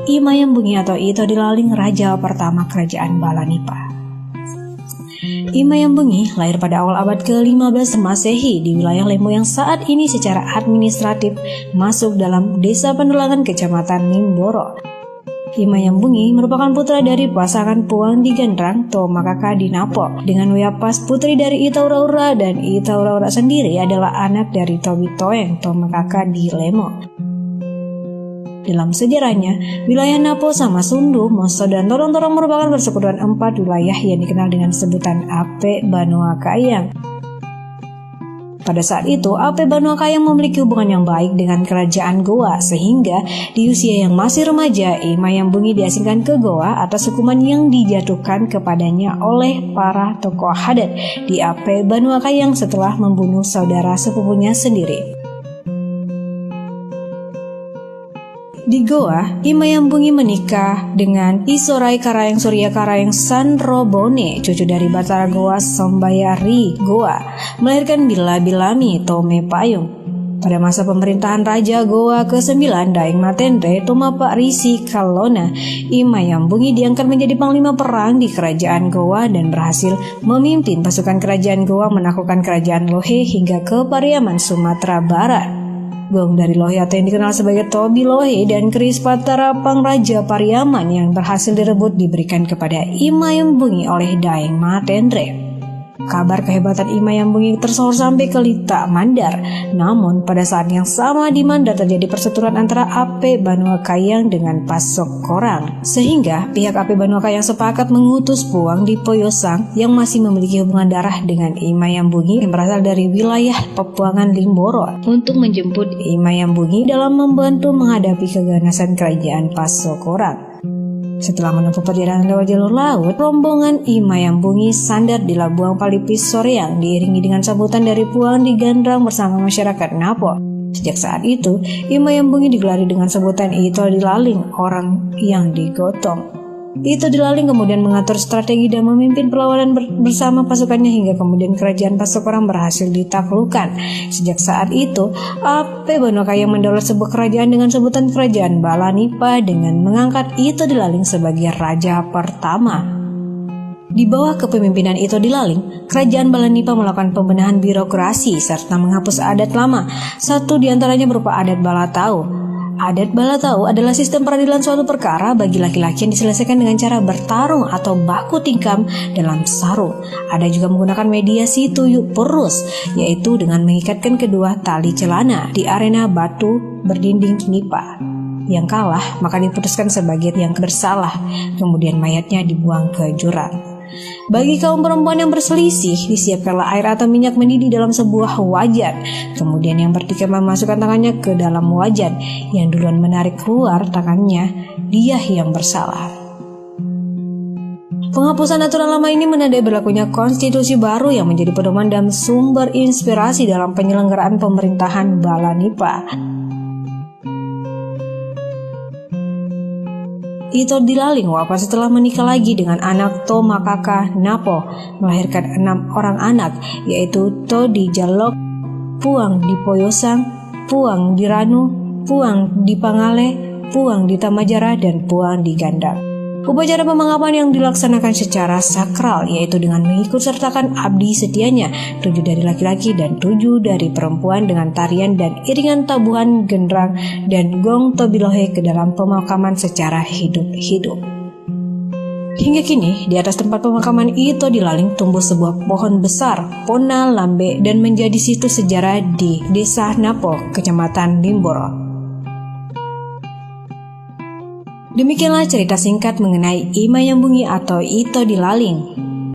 Imayambungi atau Ito Dilaling, raja pertama kerajaan Balanipa. Imayambungi lahir pada awal abad ke-15 Masehi di wilayah Lembo yang saat ini secara administratif masuk dalam Desa Pendulangan Kecamatan Limboro. Imayambungi merupakan putra dari pasangan Puang di Gandrang, Tomakaka di Napo, dengan Wiyapas putri dari Itauraura, dan Itauraura sendiri adalah anak dari Tobi Toeng, Tomakaka di Lemo. Dalam sejarahnya, wilayah Napo sama Sundu, Moso, dan Torong-Torong merupakan persekutuan 4 wilayah yang dikenal dengan sebutan Ape Banua Kayang. Pada saat itu, Ape Banua Kayang memiliki hubungan yang baik dengan kerajaan Goa, sehingga di usia yang masih remaja, Imayambungi diasingkan ke Goa atas hukuman yang dijatuhkan kepadanya oleh para tokoh adat di Ape Banua Kayang setelah membunuh saudara sepupunya sendiri. Di Goa, Imayambungi menikah dengan Isorai Karayang Surya Karayang Sanrobone, cucu dari Batara Goa Sombayari Goa, melahirkan Bila-Bilami Tome Payung. Pada masa pemerintahan Raja Goa ke-9 Daeng Matendre Tomapa Risi Kalona, Imayambungi diangkat menjadi panglima perang di kerajaan Goa dan berhasil memimpin pasukan kerajaan Goa menaklukkan kerajaan Lohe hingga ke Pariaman, Sumatera Barat. Gong dari Lohe atau yang dikenal sebagai Tobi Lohe dan keris Patarapang Raja Pariaman yang berhasil direbut diberikan kepada Imayambungi oleh Daeng Matendre. Kabar kehebatan Imayambungi tersohor sampai ke Lita Mandar. Namun pada saat yang sama di Mandar terjadi perseteruan antara Ape Banua Kayang dengan Pasok Korang, sehingga pihak Ape Banua Kayang sepakat mengutus Puang di Poyosang yang masih memiliki hubungan darah dengan Imayambungi yang berasal dari wilayah Pepuangan Limboro untuk menjemput Imayambungi dalam membantu menghadapi keganasan kerajaan Pasok Korang. Setelah menempuh perjalanan lewat jalur laut, rombongan Imayambungi sandar di Labuang Palipis Soreang diiringi dengan sambutan dari Puang di Gandrang bersama masyarakat Napo. Sejak saat itu, Imayambungi digelari dengan sebutan Ito Dilaling, orang yang digotong. Ito Dilaling kemudian mengatur strategi dan memimpin perlawanan bersama pasukannya hingga kemudian kerajaan Pasokoran berhasil ditaklukkan. Sejak saat itu, Ape Banua Kayang mendaulat sebuah kerajaan dengan sebutan Kerajaan Balanipa dengan mengangkat Ito Dilaling sebagai raja pertama. Di bawah kepemimpinan Ito Dilaling, kerajaan Balanipa melakukan pembenahan birokrasi serta menghapus adat lama. Satu di antaranya berupa adat Balatau. Adat Balatau adalah sistem peradilan suatu perkara bagi laki-laki yang diselesaikan dengan cara bertarung atau baku tingkam dalam sarung. Ada juga menggunakan mediasi tuyuk perus, yaitu dengan mengikatkan kedua tali celana di arena batu berdinding nipa. Yang kalah maka diputuskan sebagai yang bersalah, kemudian mayatnya dibuang ke jurang. Bagi kaum perempuan yang berselisih, disiapkanlah air atau minyak mendidih dalam sebuah wajan. Kemudian yang bertikai memasukkan tangannya ke dalam wajan. Yang duluan menarik keluar tangannya, dia yang bersalah. Penghapusan aturan lama ini menandai berlakunya konstitusi baru yang menjadi pedoman dan sumber inspirasi dalam penyelenggaraan pemerintahan Balanipa. Ito Dilaling wafat setelah menikah lagi dengan anak Tomakaka Napo, melahirkan 6 orang anak, yaitu To di Jalok, Puang di Poyosang, Puang di Ranu, Puang di Pangale, Puang di Tamajara, dan Puang di Gandang. Upacara pemangkapan yang dilaksanakan secara sakral, yaitu dengan mengikut sertakan abdi setianya, 7 dari laki-laki dan 7 dari perempuan dengan tarian dan iringan tabuhan gendrang dan gong tobilohe ke dalam pemakaman secara hidup-hidup. Hingga kini, di atas tempat pemakaman Ito Dilaling tumbuh sebuah pohon besar, Pona Lambe, dan menjadi situs sejarah di Desa Napo, Kecamatan Limboro. Demikianlah cerita singkat mengenai Imayambungi atau Ito Dilaling.